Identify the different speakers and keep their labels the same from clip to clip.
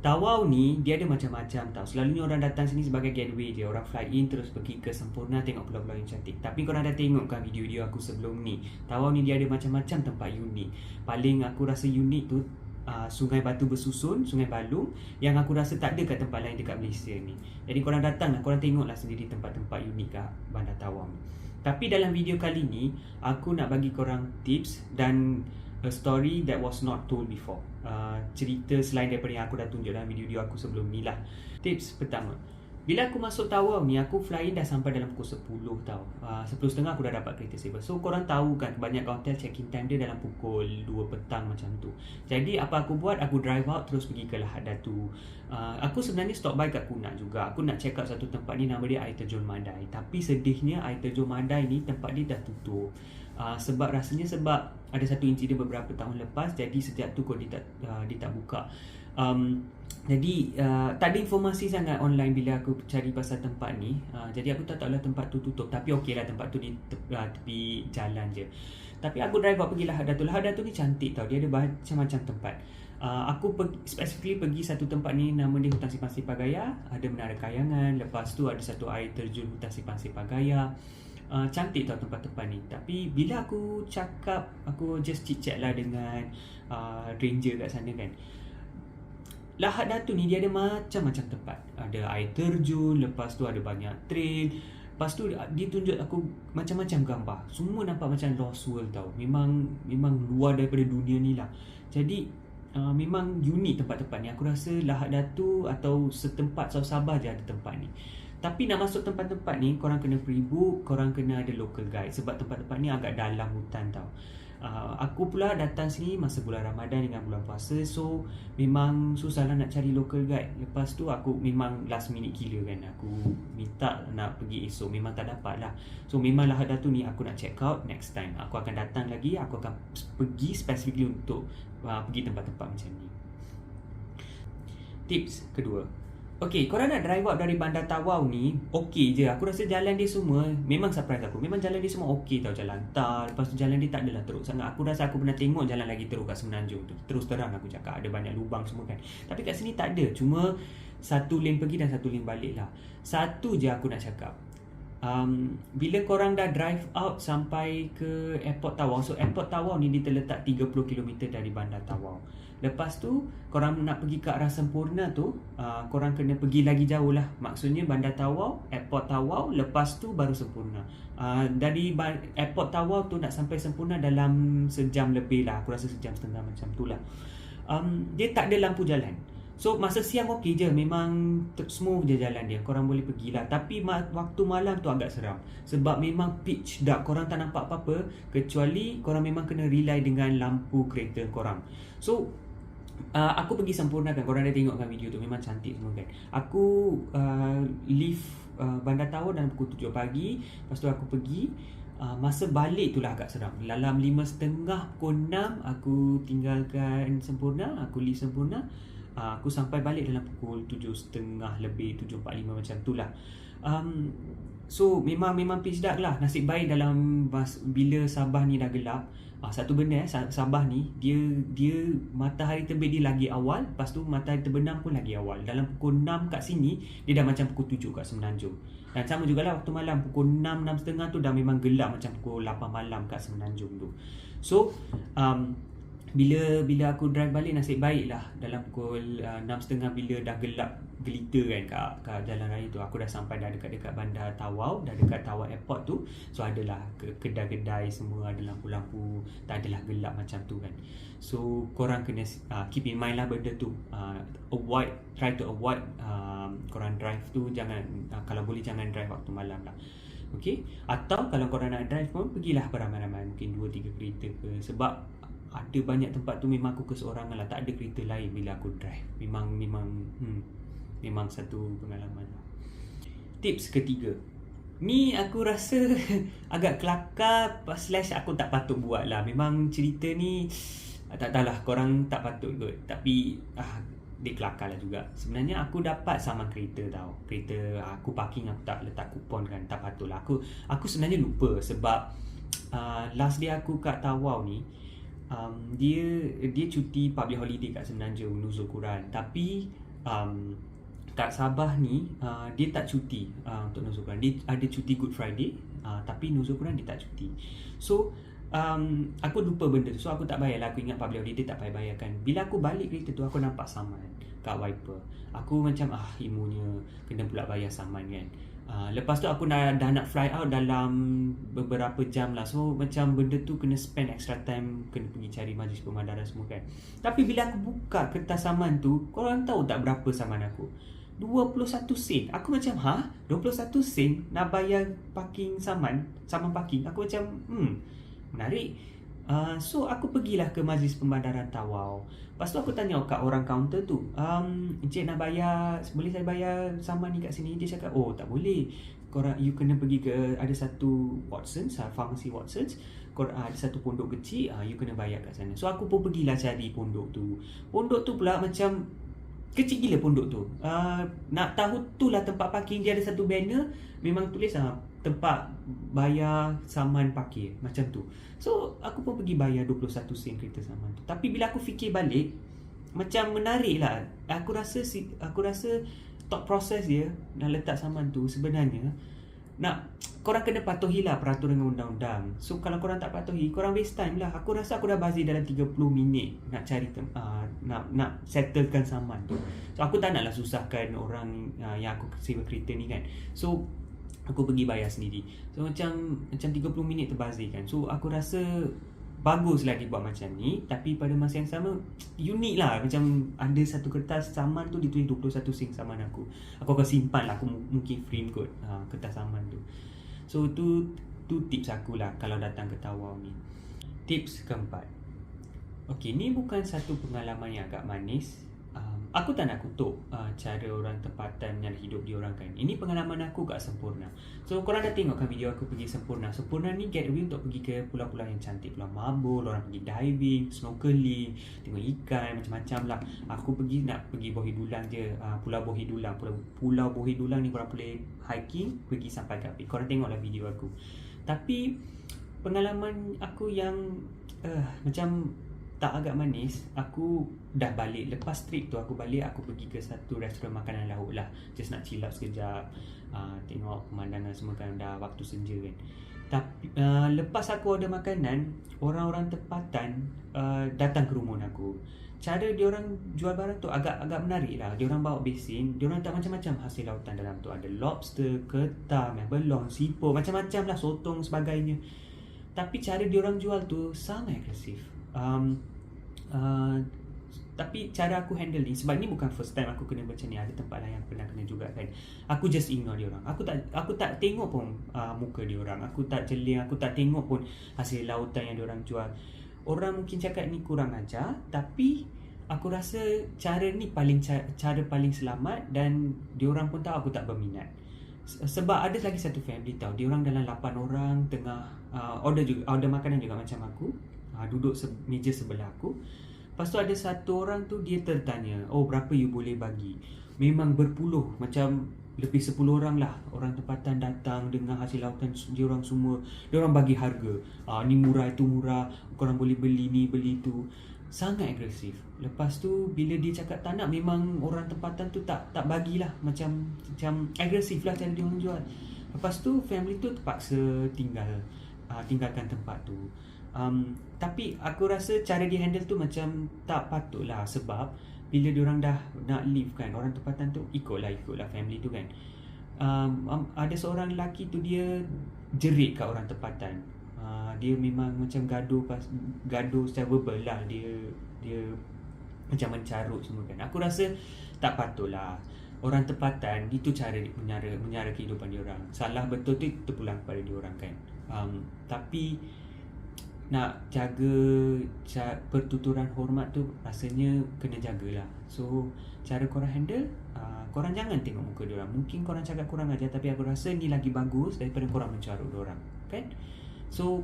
Speaker 1: Tawau ni dia ada macam-macam tau. Selalunya orang datang sini sebagai getaway je. Orang fly in terus pergi ke Semporna tengok pulau-pulau yang cantik. Tapi korang dah tengok kan video-video aku sebelum ni. Tawau ni dia ada macam-macam tempat unik. Paling aku rasa unik tu Sungai Batu Bersusun, Sungai Balung, yang aku rasa tak ada kat tempat lain dekat Malaysia ni. Jadi korang datang lah, korang tengoklah sendiri tempat-tempat unik kat Bandar Tawau ni. Tapi dalam video kali ni aku nak bagi korang tips dan a story that was not told before. Cerita selain daripada yang aku dah tunjuk dalam video-video aku sebelum ni lah. Tips pertama, bila aku masuk Tawau ni, aku fly in dah sampai dalam pukul 10 tau. 10.30 aku dah dapat kereta saver. So korang tahu kan, kebanyakan hotel check-in time dia dalam pukul 2 petang macam tu. Jadi apa aku buat, aku drive out terus pergi ke Lahad Datu. Aku sebenarnya stop by kat Kunak juga. Aku nak check out satu tempat ni, nama dia Air Terjun Madai. Tapi sedihnya Air Terjun Madai ni tempat dia dah tutup. Sebab ada satu insiden beberapa tahun lepas. Jadi sejak tu dia tak buka. Jadi tak ada informasi sangat online bila aku cari pasal tempat ni. Jadi aku tak tahu lah tempat tu tutup. Tapi okey lah, tempat tu di tepi jalan je. Tapi aku drive out pergi Lahad Datu. Lahad Datu ni cantik tau. Dia ada macam-macam tempat. Aku specifically pergi satu tempat ni, nama dia Hutan Simpang Sipagaya. Ada Menara Kayangan. Lepas tu ada satu air terjun Hutan Simpang Sipagaya. Cantik tau tempat-tempat ni. Tapi bila aku cakap, aku just chit-chat lah dengan ranger kat sana kan. Lahad Datu ni dia ada macam-macam tempat. Ada air terjun, lepas tu ada banyak trail. Lepas tu dia tunjuk aku macam-macam gambar. Semua nampak macam lost world tau. Memang luar daripada dunia ni lah. Jadi memang unik tempat-tempat ni. Aku rasa Lahad Datu atau setempat Sabah je ada tempat ni. Tapi nak masuk tempat-tempat ni, korang kena pre-book, korang kena ada local guide. Sebab tempat-tempat ni agak dalam hutan tau. Aku pula datang sini masa bulan Ramadan dengan bulan puasa. So memang susah lah nak cari local guide. Lepas tu aku memang last minute gila kan. Aku minta nak pergi esok, memang tak dapat lah. So memang Lahad Datu ni aku nak check out next time. Aku akan datang lagi, aku akan pergi specifically untuk pergi tempat-tempat macam ni. Tips kedua, okey, korang nak drive out dari Bandar Tawau ni, okey je. Aku rasa jalan dia semua memang surprise aku. Memang jalan dia semua okey tau, jalan tar. Lepas tu jalan dia tak adalah teruk sangat. Aku rasa aku pernah tengok jalan lagi teruk kat Semenanjung tu. Terus terang aku cakap, ada banyak lubang semua kan. Tapi kat sini tak ada. Cuma satu lane pergi dan satu lane balik lah. Satu je aku nak cakap. Bila korang dah drive out sampai ke Airport Tawau. So Airport Tawau ni dia terletak 30 km dari Bandar Tawau. Lepas tu korang nak pergi ke arah Semporna tu, korang kena pergi lagi jauh lah. Maksudnya Bandar Tawau, Airport Tawau, lepas tu baru Semporna. Dari Airport Tawau tu nak sampai Semporna dalam sejam lebih lah. Aku rasa sejam setengah macam tu lah. Dia tak ada lampu jalan. So masa siang okey je, memang smooth je jalan dia. Korang boleh pergilah. Tapi waktu malam tu agak seram. Sebab memang pitch dark. Korang tak nampak apa-apa, kecuali korang memang kena rely dengan lampu kereta korang. So aku pergi Semporna kan. Korang dah tengok kan video tu, memang cantik semua kan. Aku leave Bandar Tawau dalam pukul 7 pagi. Lepas tu aku pergi. Masa balik tu lah agak seram. Dalam 5.30, pukul 6 aku tinggalkan Semporna. Aku leave Semporna. Aku sampai balik dalam pukul 7.30 lebih, 7.45 macam tu lah. So memang pitch dark lah. Nasib baik dalam bila Sabah ni dah gelap. Satu benda Sabah ni dia matahari terbit dia lagi awal. Lepas tu matahari terbenam pun lagi awal. Dalam pukul 6 kat sini dia dah macam pukul 7 kat Semenanjung. Dan sama jugalah waktu malam, pukul 6, 6.30 tu dah memang gelap macam pukul 8 malam kat Semenanjung tu. So Bila aku drive balik, nasib baik lah dalam pukul 6.30 bila dah gelap gelita kan kat jalan raya tu. Aku dah sampai dah dekat Bandar Tawau, dah dekat Tawau Airport tu. So adalah kedai-kedai semua ada lampu-lampu, tak adalah gelap macam tu kan. So korang kena keep in mind lah benda tu. Try to avoid korang drive tu, jangan kalau boleh jangan drive waktu malam lah. Okay? Atau kalau korang nak drive pun, pergilah beramai-ramai, mungkin 2-3 kereta ke. Sebab ada banyak tempat tu memang aku keseorangan lah, tak ada kereta lain bila aku drive. Memang satu pengalaman lah. Tips ketiga, ni aku rasa agak kelakar / aku tak patut buat lah. Memang cerita ni tak tahulah, korang tak patut kot. Tapi dia kelakar lah juga. Sebenarnya aku dapat saman kereta tau. Kereta aku parking, aku tak letak kupon kan. Tak patut lah. Aku sebenarnya lupa sebab last day aku kat Tawau ni, dia cuti public holiday kat Semenanjung, Nuzul Quran. Tapi kat Sabah ni dia tak cuti untuk nuzul Quran. Dia ada cuti Good Friday, tapi nuzul Quran dia tak cuti. So aku lupa benda tu. So aku tak bayar lah. Aku ingat public holiday tak payah bayar kan. Bila aku balik kereta tu, aku nampak saman kat wiper. Aku macam imunya kena pula bayar saman kan. Lepas tu aku dah nak fly out dalam beberapa jam lah. So macam benda tu kena spend extra time, kena pergi cari majlis pemandaran semua kan. Tapi bila aku buka kertas saman tu, korang tahu tak berapa saman aku? 21 sen. Aku macam 21 sen nak bayar parking saman parking. Aku macam menarik. So aku pergilah ke majlis pembandaran Tawau. Lepas tu aku tanya kat orang kaunter tu, Encik nak bayar, boleh saya bayar saman ni kat sini? Dia cakap, oh tak boleh, korang, you kena pergi ke, ada satu Watsons, pharmacy Watsons, ada satu pondok kecil, you kena bayar kat sana. So aku pun pergilah cari pondok tu. Pondok tu pula macam kecil gila pondok tu. Nak tahu tu lah tempat parking dia, ada satu banner memang tulis tempat bayar saman parkir macam tu. So aku pun pergi bayar 21 sen kereta saman tu. Tapi bila aku fikir balik, macam menarik lah. Aku rasa thought process dia nak letak saman tu sebenarnya korang kena patuhilah peraturan undang-undang. So kalau korang tak patuhi, korang waste time lah. Aku rasa aku dah bazir dalam 30 minit nak cari nak settlekan saman tu. So aku tak naklah susahkan orang yang aku sewa kereta ni kan. So aku pergi bayar sendiri. So macam 30 minit terbazir kan. So aku rasa bagus lah dia buat macam ni. Tapi pada masa yang sama, unik lah. Macam ada satu kertas saman tu ditulis 21 sen saman aku. Aku akan simpan lah. Aku mungkin frame kot kertas saman tu. So tu tips aku lah kalau datang ke Tawau ni. Tips keempat. Okay, ni bukan satu pengalaman yang agak manis. Aku tak nak kutuk cara orang tempatan yang hidup diorang kan. Ini pengalaman aku kat Semporna. So korang dah tengok kan video aku pergi Semporna. Semporna ni getaway untuk pergi ke pulau-pulau yang cantik. Pulau Mabul, orang pergi diving, snorkeling, tengok ikan, macam-macam lah. Aku nak pergi Bohidulang je. Pulau Bohidulang. Pulau Bohidulang ni korang boleh hiking, pergi sampai ke api. Korang tengoklah video aku. Tapi pengalaman aku yang macam tak agak manis, aku dah balik. Lepas trip tu aku balik, aku pergi ke satu restoran makanan laut lah. Just nak chill out sekejap, tengok pemandangan semua kan, dah waktu senja kan. Tapi lepas aku order makanan, orang-orang tempatan datang ke rumah aku. Cara diorang jual barang tu agak menarik lah. Diorang bawa besin, diorang tak macam-macam hasil lautan dalam tu. Ada lobster, ketam, belong, siput, macam-macam lah, sotong sebagainya. Tapi cara diorang jual tu sangat agresif. Tapi cara aku handle ni, sebab ni bukan first time aku kena macam ni. Ada tempat lain yang pernah kena juga kan. Aku just ignore dia orang. Aku tak tengok pun muka dia orang. Aku tak jeling, aku tak tengok pun hasil lautan yang dia orang jual. Orang mungkin cakap ni kurang ajar, tapi aku rasa cara ni cara paling selamat. Dan dia orang pun tahu aku tak berminat. Sebab ada lagi satu family tahu, dia orang dalam 8 orang tengah order makanan juga macam aku. Duduk meja sebelah aku. Lepas tu ada satu orang tu, dia tertanya, oh berapa you boleh bagi? Memang berpuluh, macam lebih 10 orang lah. Orang tempatan datang dengan hasil lautan dia orang semua. Dia orang bagi harga, ni murah, itu murah, korang boleh beli ni, beli tu. Sangat agresif. Lepas tu bila dia cakap tak nak, memang orang tempatan tu tak bagilah. Macam agresif lah cara dia orang jual. Lepas tu family tu terpaksa tinggalkan tempat tu. Tapi aku rasa cara dia handle tu macam tak patut lah. Sebab bila diorang dah nak leave kan, orang tempatan tu ikutlah family tu kan. Ada seorang lelaki tu, dia jerit kat orang tempatan. Dia memang macam gaduh secara verbal lah. Dia macam mencarut semua kan. Aku rasa tak patut lah. Orang tempatan itu cara menyara kehidupan diorang. Salah betul tu terpulang kepada diorang kan. Tapi nak jaga pertuturan hormat tu rasanya kena jagalah. So cara korang handle, korang jangan tengok muka diorang. Mungkin korang cakap kurang ajar, tapi aku rasa ni lagi bagus daripada korang mencarut diorang kan. So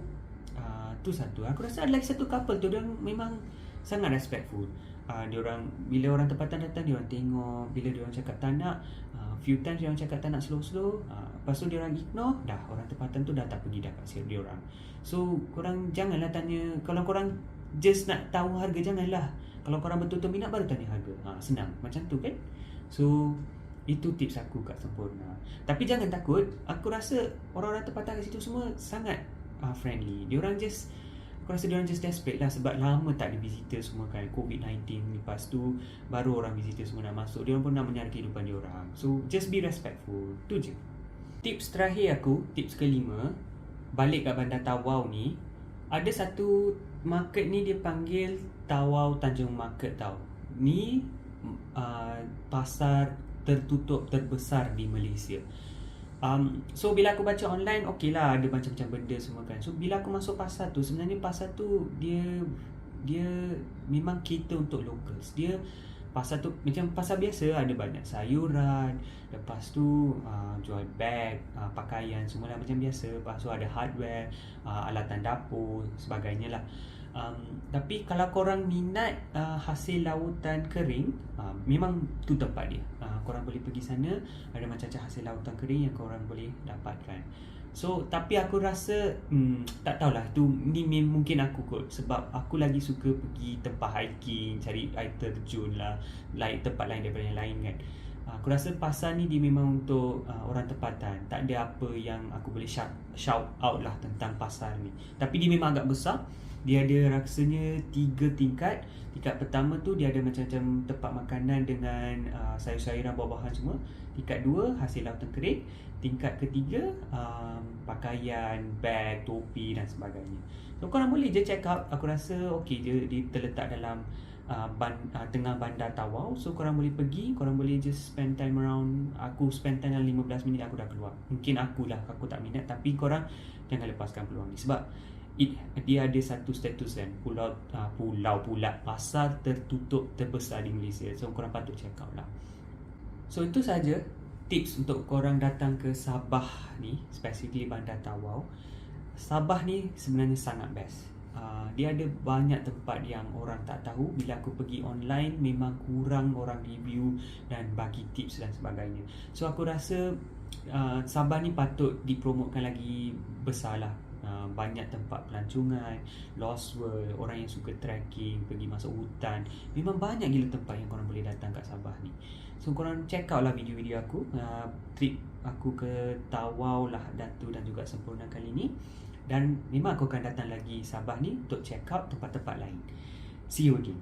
Speaker 1: tu satu. Aku rasa ada lagi satu couple tu, diorang memang sangat respectful. Diorang bila orang tempatan datang, diorang tengok. Bila diorang cakap tak nak, few times diorang cakap tak nak, slow. Lepas tu diorang ignore, dah orang tempatan tu dah tak pergi dah kat siap diorang. So korang janganlah tanya. Kalau korang just nak tahu harga, janganlah Kalau korang betul-betul minat baru tanya harga. Senang macam tu kan. So itu tips aku kat Sempurna. Tapi jangan takut, aku rasa orang-orang tempatan kat situ semua sangat friendly. Aku rasa diorang just desperate lah sebab lama tak ada visitor semua kan, COVID-19. Lepas tu baru orang visitor semua nak masuk, diorang pun nak menyara kehidupan diorang. So just be respectful, tu je. Tips terakhir aku, tips kelima, balik kat Bandar Tawau ni, ada satu market ni dia panggil Tawau Tanjung Market tau. Ni pasar tertutup terbesar di Malaysia. So bila aku baca online, okey lah, ada macam-macam benda semua kan. So bila aku masuk pasar tu, sebenarnya pasar tu dia memang cater untuk locals. Dia pasar tu macam pasar biasa, ada banyak sayuran, lepas tu jual beg, pakaian semua lah macam biasa. Lepas tu ada hardware, alatan dapur, sebagainya lah. Tapi kalau korang minat hasil lautan kering, memang tu tempat dia. Korang boleh pergi sana, ada macam-macam hasil lautan kering yang korang boleh dapatkan. So tapi aku rasa tak tahulah, ni mungkin aku kot, sebab aku lagi suka pergi tempat hiking, cari air terjun lah, tempat lain daripada yang lain kan. Aku rasa pasar ni dia memang untuk orang tempatan. Tak ada apa yang aku boleh shout out lah tentang pasar ni. Tapi dia memang agak besar. Dia ada rasanya 3 tingkat. Tingkat pertama tu dia ada macam-macam tempat makanan dengan sayur-sayuran, buah-buahan semua. Tingkat 2 hasil lautan kering. Tingkat ketiga pakaian, beg, topi dan sebagainya. So korang boleh je check out. Aku rasa okey je, dia terletak dalam tengah Bandar Tawau. So korang boleh pergi, korang boleh just spend time around. Aku spend time dalam 15 minit aku dah keluar. Mungkin aku tak minat, tapi korang jangan lepaskan peluang ni sebab dia ada satu status kan, pulau pula pasar tertutup terbesar di Malaysia. So korang patut check out lah. So itu saja tips untuk korang datang ke Sabah ni, specifically Bandar Tawau. Sabah ni sebenarnya sangat best. Dia ada banyak tempat yang orang tak tahu. Bila aku pergi online, memang kurang orang review dan bagi tips dan sebagainya. So aku rasa Sabah ni patut dipromotkan lagi besar lah. Banyak tempat pelancongan, Lost World, orang yang suka trekking, pergi masuk hutan. Memang banyak gila tempat yang korang boleh datang kat Sabah ni. So korang check out lah video-video aku, trip aku ke Tawau lah, Datu dan juga Sempurna kali ni. Dan memang aku akan datang lagi Sabah ni untuk check out tempat-tempat lain. See you again.